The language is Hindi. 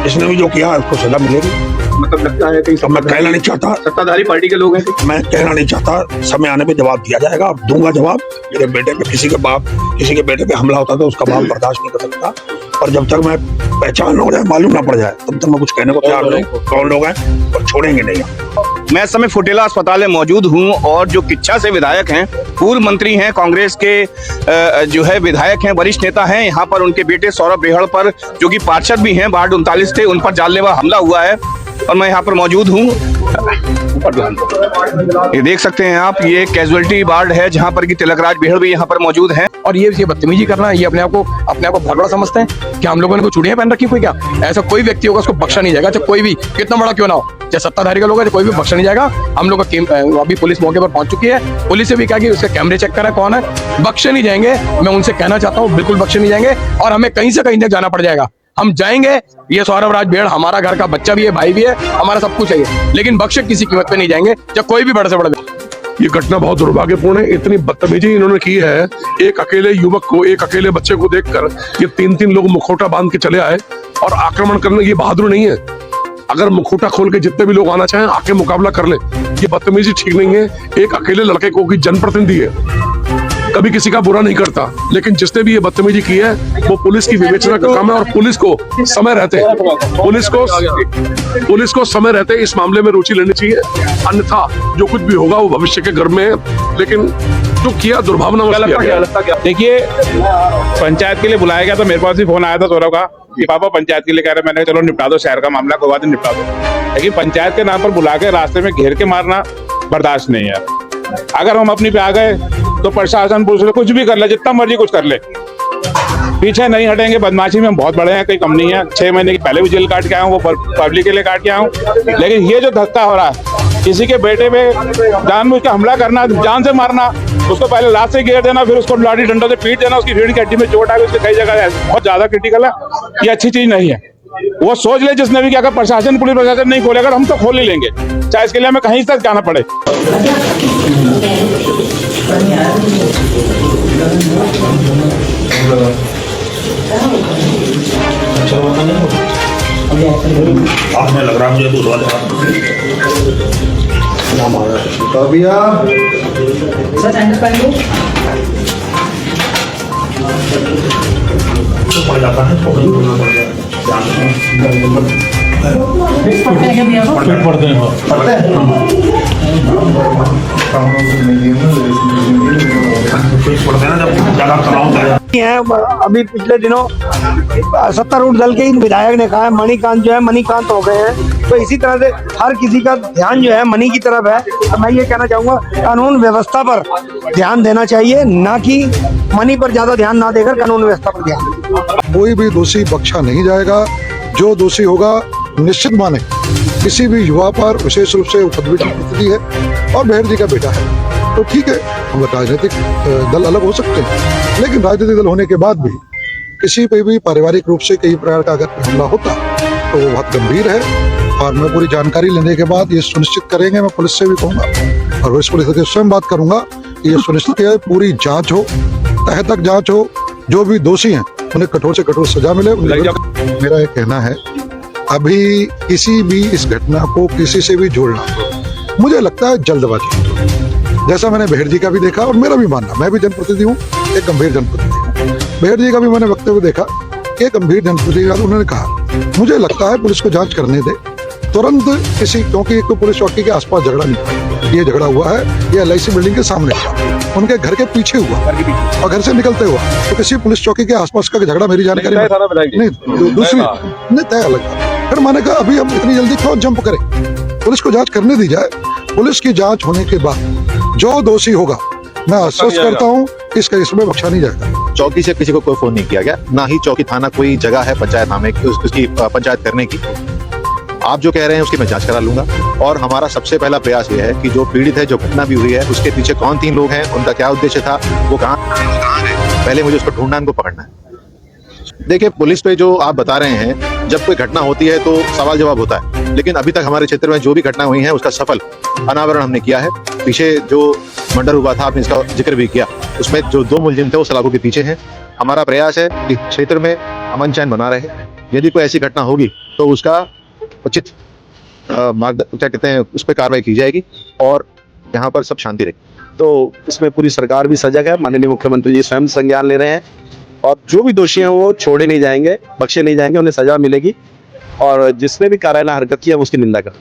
जिसने भी जो किया उसको सजा मिलेगी। मतलब लगता है कहीं मैं कहना नहीं चाहता, सत्ताधारी पार्टी के लोग हैं। मैं कहना नहीं चाहता, समय आने पे जवाब दिया जाएगा और दूंगा जवाब। मेरे बेटे पे किसी के बेटे पे हमला होता है तो उसका बाप बर्दाश्त नहीं कर सकता, और जब तक मैं पहचान हो जाए, मालूम ना पड़ जाए, तब तक मैं कुछ कहने को तैयार नहीं। कौन लोग हैं और छोड़ेंगे नहीं। मैं इस समय फुटेला अस्पताल में मौजूद हूं और जो किच्छा से विधायक हैं, पूर्व मंत्री हैं, कांग्रेस के जो है विधायक हैं, वरिष्ठ नेता हैं, यहाँ पर उनके बेटे सौरभ बेहड़ पर, जो कि पार्षद भी हैं, वार्ड 39 थे, उन पर जानलेवा हमला हुआ है और मैं यहाँ पर मौजूद हूँ। ये देख सकते हैं आप, ये कैजुअलिटी वार्ड है जहाँ पर कि तिलकराज बेहड़ भी यहाँ पर मौजूद हैं। और ये बदतमीजी करना, ये अपने आप को बहुत बड़ा समझते हैं। क्या हम लोगों ने कोई चूड़ियां पहन रखी कोई? क्या ऐसा कोई व्यक्ति होगा उसको बख्शा नहीं जाएगा, चाहे कोई भी कितना बड़ा क्यों ना हो, चाहे सत्ताधारी का लोग है, कोई भी बख्शा नहीं जाएगा। हम लोग अभी पुलिस मौके पर पहुंच चुकी है, पुलिस से भी कहा कि उसके कैमरे चेक करा कौन है, बख्शे नहीं जाएंगे। मैं उनसे कहना चाहता हूँ बिल्कुल बख्शे नहीं जाएंगे और हमें कहीं से कहीं तक जाना पड़ जाएगा, हम जाएंगे। ये सौरभ राज बेहड़ हमारा घर का बच्चा भी है, भाई भी है, हमारा सब कुछ है, लेकिन बख्शे किसी कीमत पे नहीं जाएंगे, चाहे कोई भी बड़े से बड़े। ये घटना बहुत दुर्भाग्यपूर्ण है। इतनी बदतमीजी इन्होंने की है, एक अकेले युवक को, एक अकेले बच्चे को देखकर ये तीन लोग मुखौटा बांध के चले आए और आक्रमण करने। ये बहादुर नहीं है। अगर मुखौटा खोल के जितने भी लोग आना चाहें आके मुकाबला कर ले। ये बदतमीजी ठीक नहीं है। एक अकेले लड़के को, की जनप्रतिनिधि है, कभी किसी का बुरा नहीं करता, लेकिन जिसने भी ये बदतमीजी की है वो पुलिस की विवेचना का काम है और पुलिस को समय रहते इस मामले में रुचि लेनी चाहिए। अन्यथा जो कुछ भी होगा वो भविष्य के गर्भ में है, लेकिन जो किया दुर्भावना। देखिए, पंचायत के लिए बुलाया गया तो मेरे पास भी फोन आया था सौरभ का कि पापा पंचायत के लिए कह रहे, मैंने चलो निपटा दो शहर का मामला, कोई बात नहीं निपटा दो। लेकिन पंचायत के नाम पर बुला के रास्ते में घेर के मारना बर्दाश्त नहीं है। अगर हम अपनी पे आ गए तो प्रशासन पुलिस कुछ भी कर ले, जितना मर्जी कुछ कर ले, पीछे नहीं हटेंगे। बदमाशी में हम बहुत बड़े हैं, कोई कम नहीं है। 6 महीने की पहले भी जेल काट के आया हूँ, वो पब्लिक के लिए काट के आया हूँ। लेकिन ये जो धक्का हो रहा है, किसी के बेटे पे जानबूझ के हमला करना, जान से मारना, उसको पहले लात से घेर देना, फिर उसको लाठी डंडों से पीट देना, उसकी रीढ़ की हड्डी में चोट आई, उसकी कई जगह बहुत ज्यादा क्रिटिकल है। ये अच्छी चीज नहीं है। वो सोच ले जिसने भी, कि अगर प्रशासन, पुलिस प्रशासन नहीं खोलेगा हम तो खोल ही लेंगे, चाहे इसके लिए हमें कहीं तक जाना पड़े। आपने लग रहा मुझे दूसरा जाता है अभी पिछले दिनों सत्तारूढ़ दल के ही विधायक ने कहा है मणिकांत जो है मणिकांत हो गए हैं। तो इसी तरह से हर किसी का ध्यान जो है मणि की तरफ है। तो मैं ये कहना चाहूंगा कानून व्यवस्था पर ध्यान देना चाहिए, ना कि मणि पर ज्यादा ध्यान ना देकर कानून व्यवस्था पर ध्यान। कोई भी दोषी बख्शा नहीं जाएगा। जो दोषी होगा निश्चित माने किसी भी युवा पर विशेष रूप से उपद्रवी है और बेहड़ जी का बेटा है तो ठीक है, हम राजनीतिक दल अलग हो सकते हैं, लेकिन राजनीतिक दल होने के बाद भी किसी पे भी पारिवारिक रूप से कई प्रकार का अगर हमला होता तो वो बहुत गंभीर है। और मैं पूरी जानकारी लेने के बाद ये सुनिश्चित करेंगे, मैं पुलिस से भी कहूँगा और वरिष्ठ पुलिस अधिकारी स्वयं बात करूंगा कि ये सुनिश्चित किया पूरी जाँच हो, तह तक जाँच हो, जो भी दोषी हैं उन्हें कठोर से कठोर सजा मिले। मेरा ये कहना है अभी किसी भी इस घटना को किसी से भी जोड़ना मुझे लगता है जल्दबाजी। जैसा मैंने बेहड़ जी का भी देखा और मेरा भी मानना, मैं भी जनप्रतिनिधि हूँ, एक गंभीर जनप्रतिनिधि हूँ। बेहड़ जी का भी मैंने वक्तव्य देखा कि एक गंभीर जनप्रतिनिधि, उन्होंने कहा मुझे लगता है पुलिस को जांच करने दे तुरंत किसी, क्योंकि एक तो पुलिस चौकी के आसपास झगड़ा नहीं, ये झगड़ा हुआ है ये LIC बिल्डिंग के सामने हुआ, उनके घर के पीछे हुआ और घर से निकलते हुआ, तो किसी पुलिस चौकी के आसपास का झगड़ा मेरी जानकारी नहीं, दूसरी नहीं तय अलग। फिर मैंने कहा अभी हम इतनी जल्दी क्यों जंप करें, पुलिस को जांच करने दी जाए। पुलिस की जांच होने के बाद जो दोषी होगा मैं आश्वस्त करता हूँ इस केस में बख्शा नहीं जाएगा। चौकी से किसी को कोई फोन नहीं किया गया, ना ही चौकी थाना कोई जगह है पंचायत नामे उसकी पंचायत करने की। आप जो कह रहे हैं उसकी मैं जांच करा लूंगा और हमारा सबसे पहला प्रयास ये है कि जो पीड़ित है, जो घटना भी हुई है, उसके पीछे कौन 3 लोग हैं, उनका क्या उद्देश्य था, वो कहाँ है, पहले मुझे उसको ढूंढना, उनको पकड़ना है। देखिए, पुलिस पे जो आप बता रहे हैं, जब कोई घटना होती है तो सवाल जवाब होता है, लेकिन अभी तक हमारे क्षेत्र में जो भी घटना हुई है उसका सफल अनावरण हमने किया है। पीछे जो मर्डर हुआ था, आपने इसका जिक्र भी किया, उसमें जो 2 मुलजिम थे वो सलाखों के पीछे हैं। हमारा प्रयास है कि क्षेत्र में अमन चैन बना रहे, यदि कोई ऐसी घटना होगी तो उसका उचित क्या कहते हैं उस पर कार्रवाई की जाएगी और यहाँ पर सब शांति रहेगी। तो इसमें पूरी सरकार भी सजग है, माननीय मुख्यमंत्री जी स्वयं संज्ञान ले रहे हैं और जो भी दोषी हैं वो छोड़े नहीं जाएंगे, बख्शे नहीं जाएंगे, उन्हें सजा मिलेगी और जिसने भी कारायना हरकत की है उसकी निंदा कर